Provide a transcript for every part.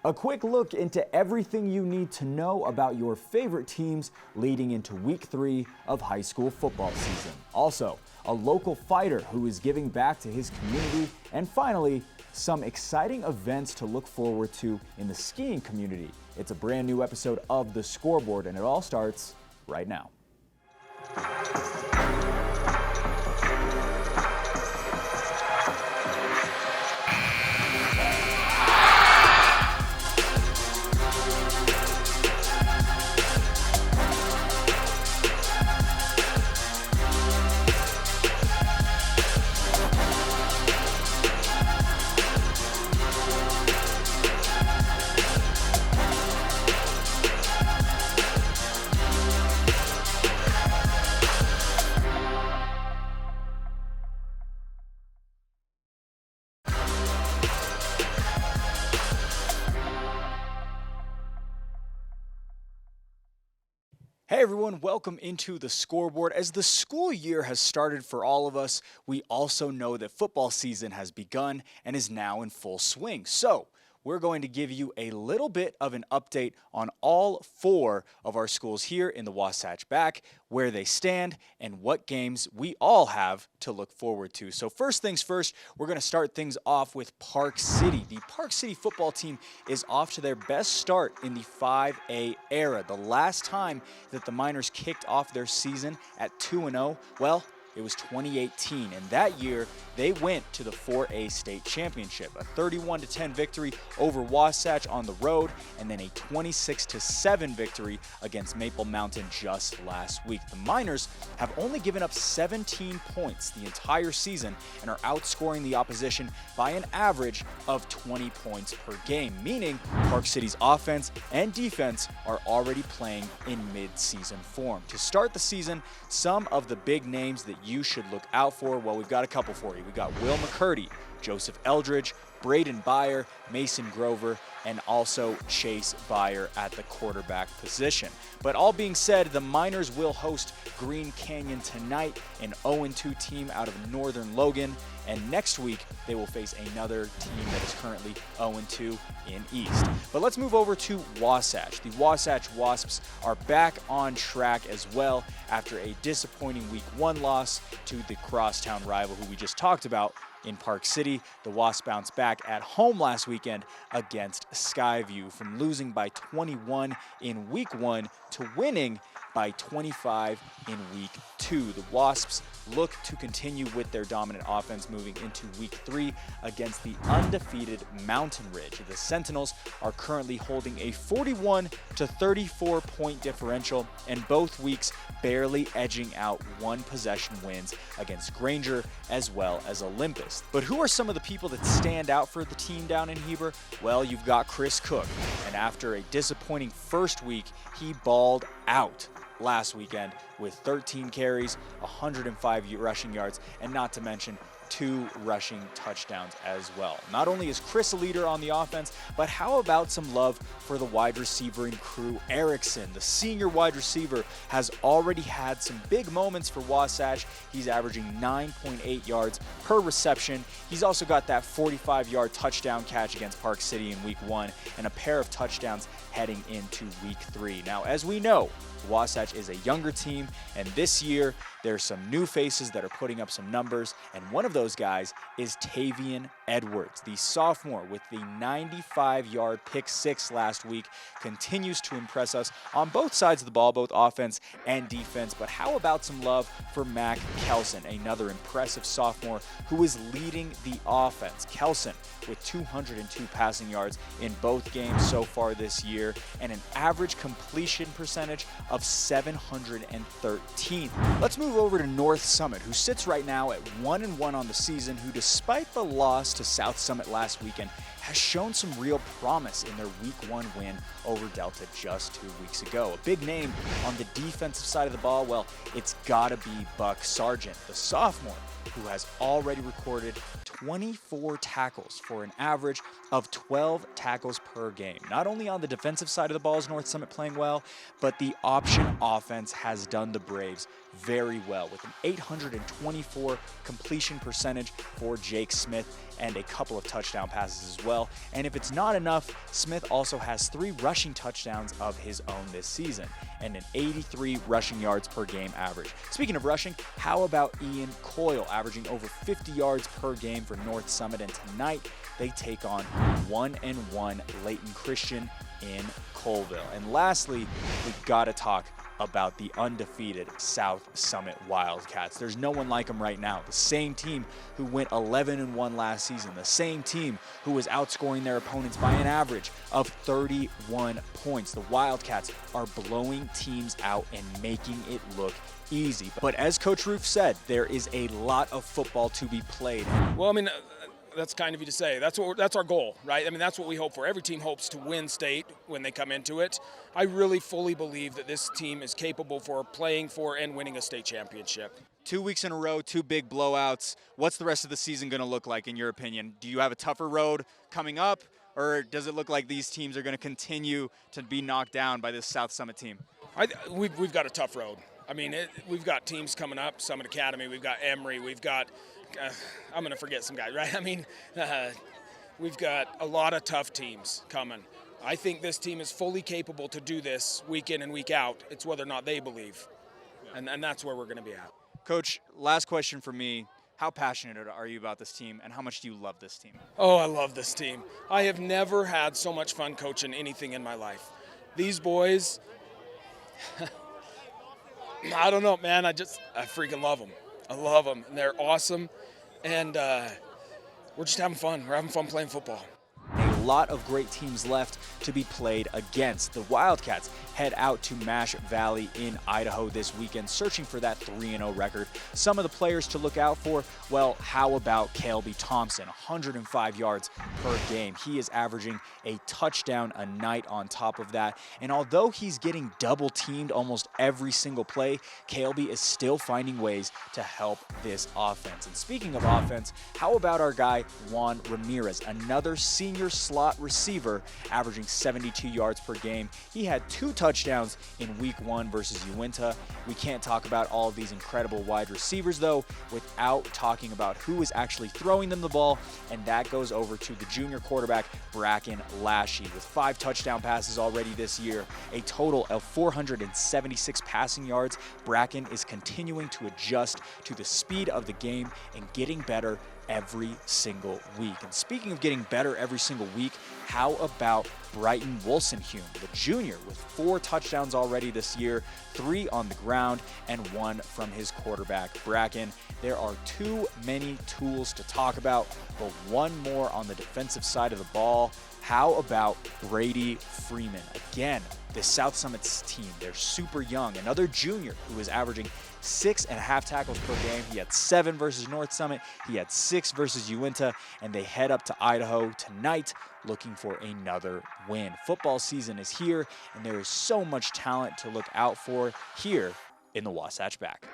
A quick look into everything you need to know about your favorite teams leading into week 3 of high school football season. Also, a local fighter who is giving back to his community. And finally, some exciting events to look forward to in the skiing community. It's a brand new episode of The Scoreboard, and it all starts right now. Hey everyone, welcome into The Scoreboard. As the school year has started for all of us, we also know that football season has begun and is now in full swing. So, we're going to give you a little bit of an update on all 4 of our schools here in the Wasatch Back, where they stand, and what games we all have to look forward to. So first things first, we're going to start things off with Park City. The Park City football team is off to their best start in the 5A era. The last time that the Miners kicked off their season at 2-0, well, it was 2018, and that year they went to the 4A state championship, a 31-10 victory over Wasatch on the road, and then a 26-7 victory against Maple Mountain just last week. The Miners have only given up 17 points the entire season and are outscoring the opposition by an average of 20 points per game, meaning Park City's offense and defense are already playing in mid-season form. To start the season, some of the big names that you should look out for, well, we've got a couple for you. We've got Will McCurdy, Joseph Eldridge, Braden Byer, Mason Grover, and also Chase Byer at the quarterback position. But all being said, the Miners will host Green Canyon tonight, an 0-2 team out of Northern Logan, and next week they will face another team that is currently 0-2 in East. But let's move over to Wasatch. The Wasatch Wasps are back on track as well after a disappointing week 1 loss to the crosstown rival who we just talked about in Park City. The Wasps bounced back at home last weekend against Skyview from losing by 21 in week 1 to winning by 25 in week 2. The Wasps look to continue with their dominant offense moving into week 3 against the undefeated Mountain Ridge. The Sentinels are currently holding a 41-34 point differential, and both weeks barely edging out 1 possession wins against Granger as well as Olympus. But who are some of the people that stand out for the team down in Heber? Well, you've got Chris Cook, and after a disappointing first week, he balled out last weekend with 13 carries, 105 rushing yards, and not to mention 2 rushing touchdowns as well. Not only is Chris a leader on the offense, but how about some love for the wide receiving crew? Erickson, the senior wide receiver, has already had some big moments for Wasatch. He's averaging 9.8 yards per reception. He's also got that 45-yard touchdown catch against Park City in week 1 and a pair of touchdowns heading into week 3. Now, as we know, Wasatch is a younger team, and this year there's some new faces that are putting up some numbers, and one of those guys is Tavian Edwards. The sophomore with the 95-yard pick 6 last week continues to impress us on both sides of the ball, both offense and defense. But how about some love for Mack Kelson, another impressive sophomore who is leading the offense. Kelson with 202 passing yards in both games so far this year and an average completion percentage of 713. Let's move over to North Summit, who sits right now at 1-1 on the season, who despite the loss to South Summit last weekend has shown some real promise in their week 1 win over Delta just 2 weeks ago. A big name on the defensive side of the ball, well, it's gotta be Buck Sargent, the sophomore, who has already recorded 24 tackles for an average of 12 tackles per game. Not only on the defensive side of the ball is North Summit playing well, but the option offense has done the Braves very well with an 824 completion percentage for Jake Smith and a couple of touchdown passes as well. And if it's not enough, Smith also has 3 rushing touchdowns of his own this season and an 83 rushing yards per game average. Speaking of rushing, how about Ian Coyle averaging over 50 yards per game for North Summit, and tonight they take on 1-1 Leighton Christian in Colville. And lastly, we've got to talk about the undefeated South Summit Wildcats. There's no one like them right now. The same team who went 11-1 last season, the same team who was outscoring their opponents by an average of 31 points. The Wildcats are blowing teams out and making it look easy. But as Coach Roof said, there is a lot of football to be played. Well, I mean, that's kind of you to say. That's our goal, right? I mean, that's what we hope for. Every team hopes to win state when they come into it. I really fully believe that this team is capable for playing for and winning a state championship. 2 weeks in a row, 2 big blowouts. What's the rest of the season going to look like in your opinion? Do you have a tougher road coming up, or does it look like these teams are going to continue to be knocked down by this South Summit team? We've got a tough road. I mean, we've got teams coming up, Summit Academy, we've got Emory, we've got I'm going to forget some guys, right? I mean, we've got a lot of tough teams coming. I think this team is fully capable to do this week in and week out. It's whether or not they believe, and that's where we're going to be at. Coach, last question for me. How passionate are you about this team, and how much do you love this team? Oh, I love this team. I have never had so much fun coaching anything in my life. These boys, I don't know, man. I freaking love them. I love them, and they're awesome, and we're just having fun. We're having fun playing football. A lot of great teams left to be played against. The Wildcats head out to Mash Valley in Idaho this weekend, searching for that 3-0 record. Some of the players to look out for, well, how about Caleby Thompson, 105 yards per game. He is averaging a touchdown a night on top of that. And although he's getting double teamed almost every single play, Caleby is still finding ways to help this offense. And speaking of offense, how about our guy Juan Ramirez, another senior slot receiver, averaging 72 yards per game. He had 2 touchdowns in week 1 versus Uinta. We can't talk about all of these incredible wide receivers, though, without talking about who is actually throwing them the ball, and that goes over to the junior quarterback, Bracken Lashy, with 5 touchdown passes already this year, a total of 476 passing yards. Bracken is continuing to adjust to the speed of the game and getting better every single week. And speaking of getting better every single week, how about Brighton Hume, the junior, with 4 touchdowns already this year, 3 on the ground and 1 from his quarterback, Bracken. There are too many tools to talk about, but one more on the defensive side of the ball. How about Brady Freeman? Again, the South Summit's team, they're super young. Another junior who is averaging 6.5 tackles per game. He had 7 versus North Summit. He had 6 versus Uinta, and they head up to Idaho tonight looking for another win. Football season is here, and there is so much talent to look out for here in the Wasatch Back.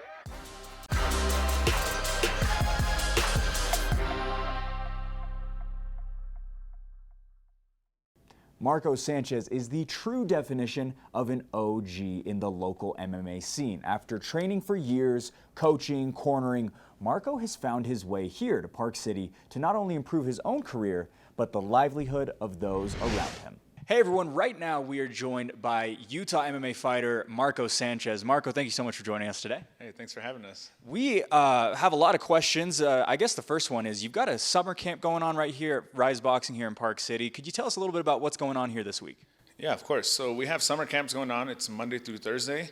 Marco Sanchez is the true definition of an OG in the local MMA scene. After training for years, coaching, cornering, Marco has found his way here to Park City to not only improve his own career, but the livelihood of those around him. Hey everyone, right now we are joined by Utah MMA fighter Marco Sanchez. Marco, thank you so much for joining us today. Hey, thanks for having us. We have a lot of questions. I guess the first one is, you've got a summer camp going on right here at Rise Boxing here in Park City. Could you tell us a little bit about what's going on here this week? Yeah, of course. So we have summer camps going on. It's Monday through Thursday.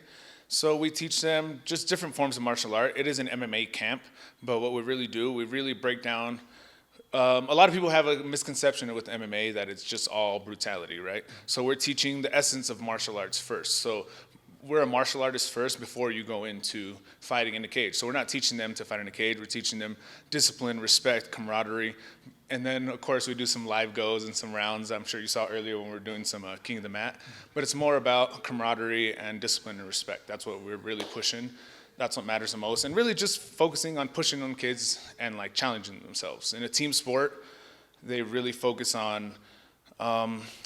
So we teach them just different forms of martial art. It is an MMA camp, but what we really do, we really break down. A lot of people have a misconception with MMA that it's just all brutality, right? So we're teaching the essence of martial arts first. So we're a martial artist first before you go into fighting in the cage. So we're not teaching them to fight in the cage. We're teaching them discipline, respect, camaraderie. And then, of course, we do some live goes and some rounds. I'm sure you saw earlier when we were doing some King of the Mat. But it's more about camaraderie and discipline and respect. That's what we're really pushing. That's what matters the most. And really just focusing on pushing on kids and like challenging themselves. In a team sport, they really focus on,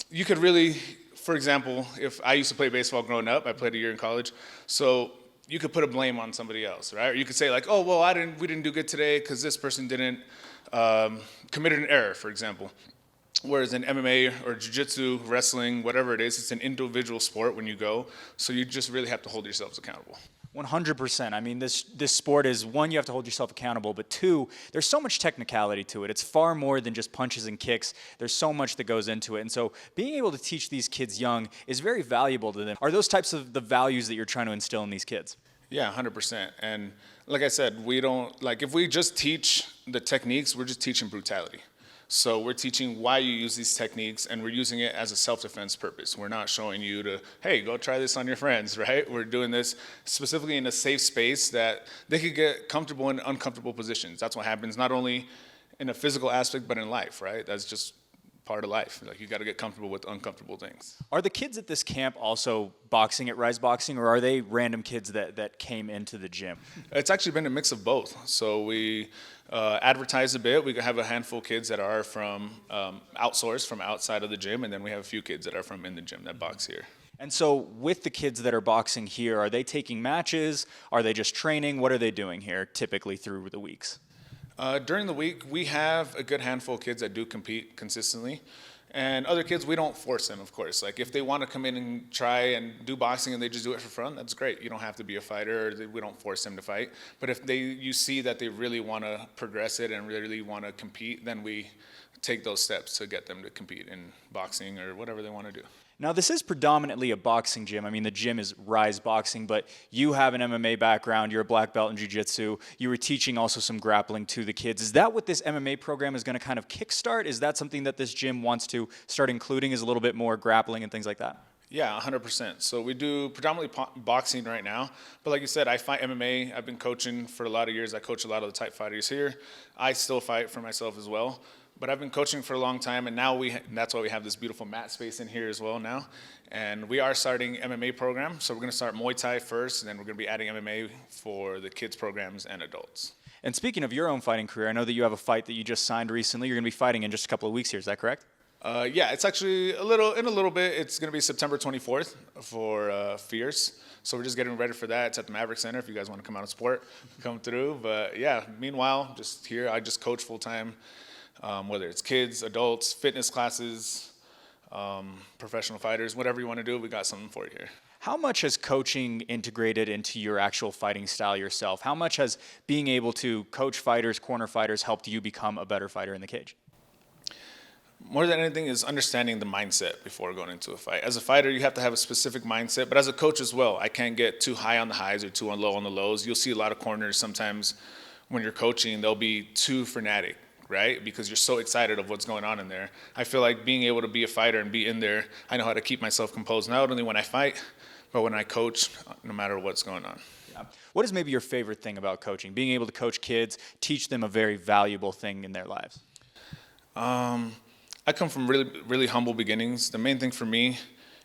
you could really, for example, if I used to play baseball growing up, I played a year in college, so you could put a blame on somebody else, right? Or you could say like, oh, well, we didn't do good today because this person didn't committed an error, for example. Whereas in MMA or jiu-jitsu, wrestling, whatever it is, it's an individual sport when you go. So you just really have to hold yourselves accountable. 100%. I mean, this sport is, one, you have to hold yourself accountable, but two, there's so much technicality to it. It's far more than just punches and kicks. There's so much that goes into it. And so being able to teach these kids young is very valuable to them. Are those types of the values that you're trying to instill in these kids? Yeah, 100%. And like I said, we don't, like if we just teach the techniques, we're just teaching brutality. So we're teaching why you use these techniques, and we're using it as a self-defense purpose. We're not showing you to, hey, go try this on your friends, right? We're doing this specifically in a safe space that they could get comfortable in uncomfortable positions. That's what happens not only in a physical aspect, but in life, right? That's just part of life. Like, you got to get comfortable with uncomfortable things. Are the kids at this camp also boxing at Rise Boxing, or are they random kids that came into the gym? It's actually been a mix of both. So we advertise a bit. We have a handful of kids that are from outsourced, from outside of the gym, and then we have a few kids that are from in the gym that box here. And so with the kids that are boxing here, are they taking matches? Are they just training? What are they doing here typically through the weeks? During the week, we have a good handful of kids that do compete consistently. And other kids, we don't force them, of course. Like, if they want to come in and try and do boxing and they just do it for fun, that's great. You don't have to be a fighter. We don't force them to fight. But if you see that they really want to progress it and really want to compete, then we take those steps to get them to compete in boxing or whatever they want to do. Now, this is predominantly a boxing gym. I mean, the gym is Rise Boxing, but you have an MMA background. You're a black belt in jiu-jitsu. You were teaching also some grappling to the kids. Is that what this MMA program is going to kind of kickstart? Is that something that this gym wants to start including, is a little bit more grappling and things like that? Yeah, 100%. So we do predominantly boxing right now. But like you said, I fight MMA. I've been coaching for a lot of years. I coach a lot of the type fighters here. I still fight for myself as well. But I've been coaching for a long time, and now that's why we have this beautiful mat space in here as well now. And we are starting MMA program. So we're going to start Muay Thai first, and then we're going to be adding MMA for the kids programs and adults. And speaking of your own fighting career, I know that you have a fight that you just signed recently. You're going to be fighting in just a couple of weeks here. Is that correct? Yeah, it's actually in a little bit. It's going to be September 24th for Fierce. So we're just getting ready for that. It's at the Maverick Center. If you guys want to come out and support, come through. But yeah, meanwhile, just here, I just coach full time. Whether it's kids, adults, fitness classes, professional fighters, whatever you want to do, we got something for you here. How much has coaching integrated into your actual fighting style yourself? How much has being able to coach fighters, corner fighters, helped you become a better fighter in the cage? More than anything is understanding the mindset before going into a fight. As a fighter, you have to have a specific mindset, but as a coach as well, I can't get too high on the highs or too low on the lows. You'll see a lot of corners sometimes when you're coaching, they'll be too frenetic, right? Because you're so excited of what's going on in there. I feel like being able to be a fighter and be in there, I know how to keep myself composed, not only when I fight, but when I coach, no matter what's going on. Yeah. What is maybe your favorite thing about coaching? Being able to coach kids, teach them a very valuable thing in their lives. I come from really humble beginnings. The main thing for me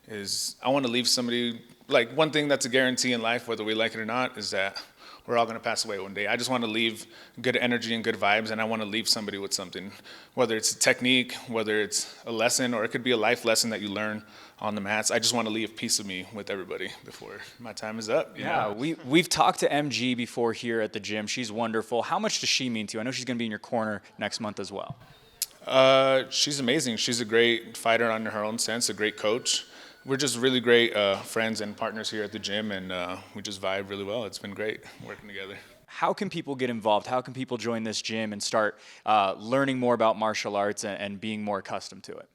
is I want to leave somebody, like, one thing that's a guarantee in life, whether we like it or not, is that we're all going to pass away one day. I just want to leave good energy and good vibes, and I want to leave somebody with something, whether it's a technique, whether it's a lesson, or it could be a life lesson that you learn on the mats. I just want to leave a piece of me with everybody before my time is up. Yeah, we've talked to MG before here at the gym. She's wonderful. How much does she mean to you? I know she's going to be in your corner next month as well. She's amazing. She's a great fighter in her own sense, a great coach. We're just really great friends and partners here at the gym, and we just vibe really well. It's been great working together. How can people get involved? How can people join this gym and start learning more about martial arts and being more accustomed to it?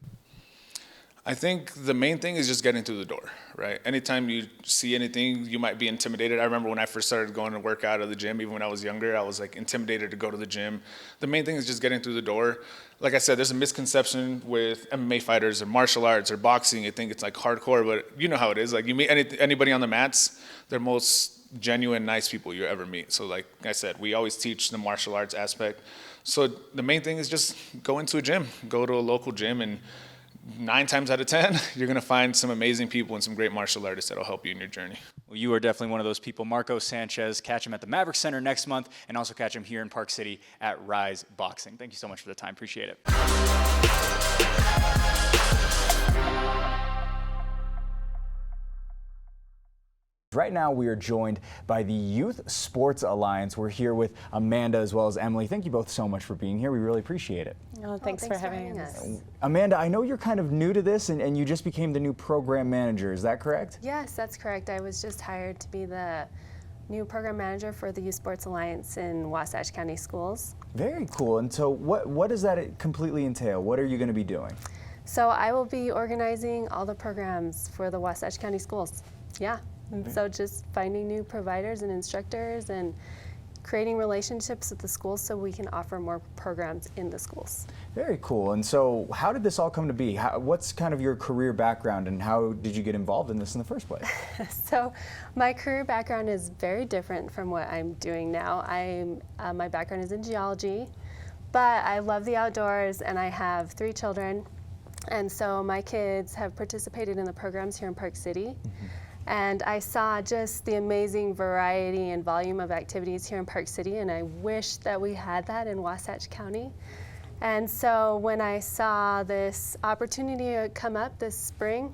I think the main thing is just getting through the door, right? Anytime you see anything, you might be intimidated. I remember when I first started going to work out at the gym, even when I was younger, I was like intimidated to go to the gym. The main thing is just getting through the door. Like I said, there's a misconception with MMA fighters or martial arts or boxing. You think it's like hardcore, but you know how it is. Like, you meet anybody on the mats, they're most genuine, nice people you ever meet. So like I said, we always teach the martial arts aspect. So the main thing is just go into a gym, go to a local gym, and 9 times out of 10, you're going to find some amazing people and some great martial artists that will help you in your journey. Well, you are definitely one of those people. Marco Sanchez, catch him at the Maverick Center next month, and also catch him here in Park City at Rise Boxing. Thank you so much for the time. Appreciate it. Right now we are joined by the Youth Sports Alliance. We're here with Amanda as well as Emily. Thank you both so much for being here. We really appreciate it. Oh, thanks for having us. Amanda, I know you're kind of new to this and you just became the new program manager. Is that correct? Yes, that's correct. I was just hired to be the new program manager for the Youth Sports Alliance in Wasatch County Schools. Very cool. And so what does that completely entail? What are you going to be doing? So I will be organizing all the programs for the Wasatch County Schools. Yeah. And so just finding new providers and instructors and creating relationships with the schools so we can offer more programs in the schools. Very cool. And so how did this all come to be? What's kind of your career background and how did you get involved in this in the first place? So my career background is very different from what I'm doing now. My background is in geology, but I love the outdoors and I have 3 children. And so my kids have participated in the programs here in Park City. And I saw just the amazing variety and volume of activities here in Park City, and I wish that we had that in Wasatch County. And so when I saw this opportunity come up this spring,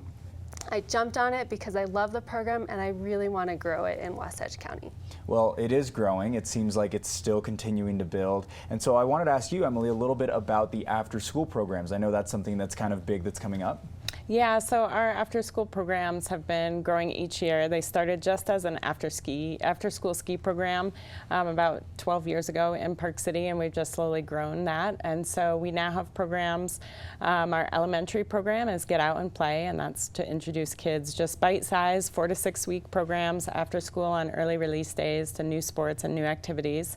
I jumped on it because I love the program and I really want to grow it in Wasatch County. Well, it is growing. It seems like it's still continuing to build. And so I wanted to ask you, Emily, a little bit about the after-school programs. I know that's something that's kind of big that's coming up. Yeah, so our after-school programs have been growing each year. They started just as an after-school ski program about 12 years ago in Park City, and we've just slowly grown that. And so we now have programs. Our elementary program is Get Out and Play, and that's to introduce kids just bite-sized 4 to 6 week programs after school on early release days to new sports and new activities.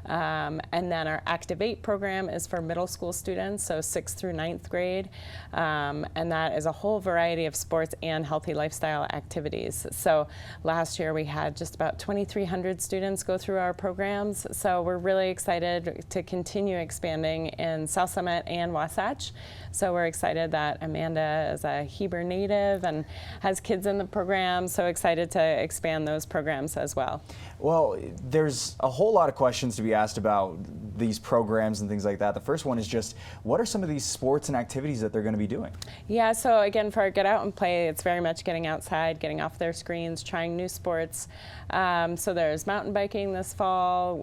And then our Activate program is for middle school students, so 6th through 9th grade, and that is a whole variety of sports and healthy lifestyle activities. So last year we had just about 2,300 students go through our programs. So we're really excited to continue expanding in South Summit and Wasatch. So we're excited that Amanda is a Heber native and has kids in the program. So excited to expand those programs as well. Well, there's a whole lot of questions to be asked about these programs and things like that. The first one is just, what are some of these sports and activities that they're going to be doing? Yeah, so again, for our Get Out and Play, it's very much getting outside, getting off their screens, trying new sports. So there's mountain biking this fall.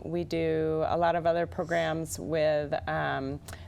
We do a lot of other programs with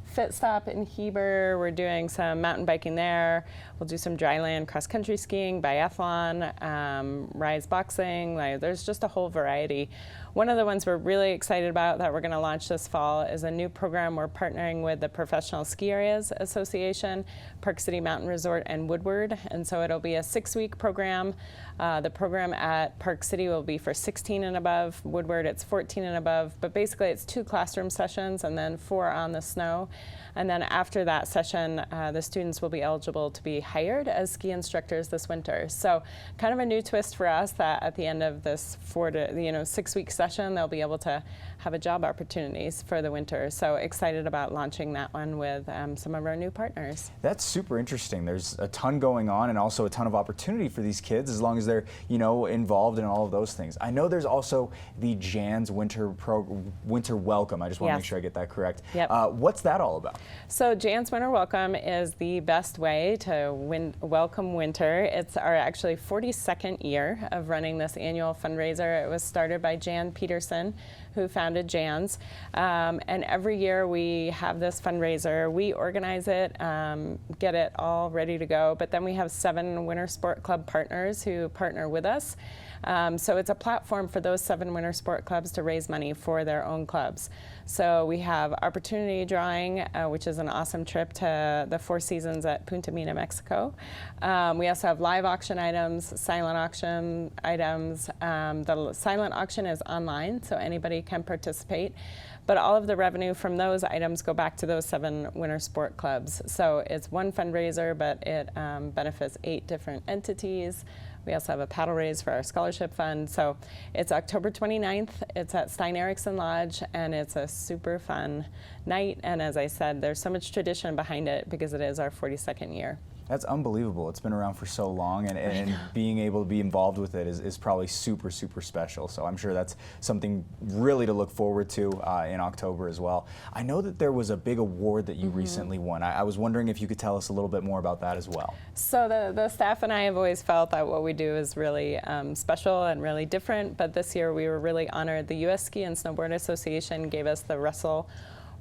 Fit Stop in Heber. We're doing some mountain biking there. We'll do some dryland cross-country skiing, biathlon, rise boxing. There's just a whole variety. One of the ones we're really excited about that we're going to launch this fall is a new program. We're partnering with the Professional Ski Areas Association, Park City Mountain Resort, and Woodward. And so it'll be a 6-week program. The program at Park City will be for 16 and above. Woodward, it's 14 and above. But basically, it's 2 classroom sessions and then 4 on the snow. And then after that session, the students will be eligible to be hired as ski instructors this winter. So kind of a new twist for us that at the end of this 4 to 6-week session, they'll be able to have a job opportunities for the winter. So excited about launching that one with some of our new partners. That's super interesting. There's a ton going on and also a ton of opportunity for these kids as long as they're, involved in all of those things. I know there's also the Jan's Winter Welcome. I just want to make sure I get that correct. Yep. What's that all about? So Jan's Winter Welcome is the best way to welcome winter. It's our actually 42nd year of running this annual fundraiser. It was started by Jan Peterson, who founded Jan's. And every year we have this fundraiser. We organize it, get it all ready to go, but then we have 7 Winter Sport Club partners who partner with us. So it's a platform for those 7 winter sport clubs to raise money for their own clubs. So we have opportunity drawing, which is an awesome trip to the 4 Seasons at Punta Mita, Mexico. We also have live auction items, silent auction items. The silent auction is online, so anybody can participate. But all of the revenue from those items go back to those 7 winter sport clubs. So it's one fundraiser, but it benefits 8 different entities. We also have a paddle raise for our scholarship fund. So it's October 29th. It's at Stein Eriksen Lodge, and it's a super fun night. And as I said, there's so much tradition behind it because it is our 42nd year. That's unbelievable. It's been around for so long, and being able to be involved with it is probably super, super special. So I'm sure that's something really to look forward to in October as well. I know that there was a big award that you recently won. I was wondering if you could tell us a little bit more about that as well. So the staff and I have always felt that what we do is really special and really different, but this year we were really honored. The U.S. Ski and Snowboard Association gave us the Russell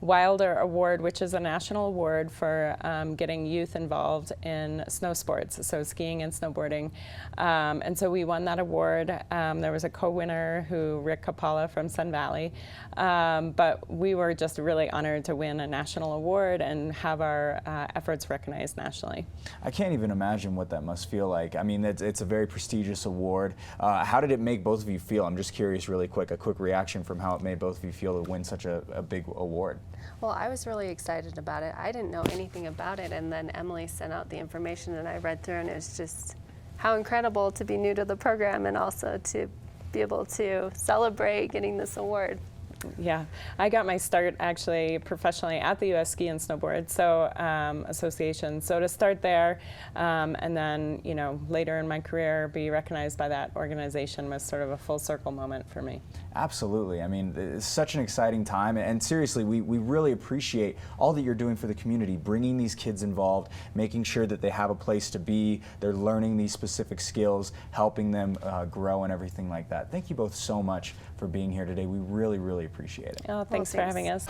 Wilder Award, which is a national award for getting youth involved in snow sports, so skiing and snowboarding. And so we won that award. There was a co-winner, Rick Capalla from Sun Valley. But we were just really honored to win a national award and have our efforts recognized nationally. I can't even imagine what that must feel like. I mean, it's a very prestigious award. How did it make both of you feel? I'm just curious, really quick, a quick reaction from how it made both of you feel to win such a big award. Well, I was really excited about it. I didn't know anything about it, and then Emily sent out the information, and I read through, and it was just how incredible to be new to the program and also to be able to celebrate getting this award. Yeah, I got my start actually professionally at the U.S. Ski and Snowboard Association. So to start there, and then later in my career be recognized by that organization was sort of a full circle moment for me. Absolutely. I mean, it's such an exciting time, and seriously, we really appreciate all that you're doing for the community, bringing these kids involved, making sure that they have a place to be, they're learning these specific skills, helping them grow and everything like that. Thank you both so much for being here today. We really, really appreciate it. Oh, thanks for having us.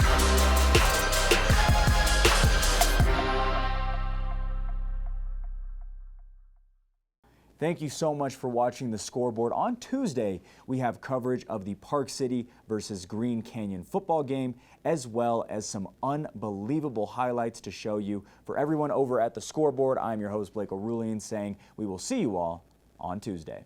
Thank you so much for watching the Scoreboard. On Tuesday, we have coverage of the Park City versus Green Canyon football game, as well as some unbelievable highlights to show you. For everyone over at the Scoreboard, I'm your host, Blake O'Rulian, saying we will see you all on Tuesday.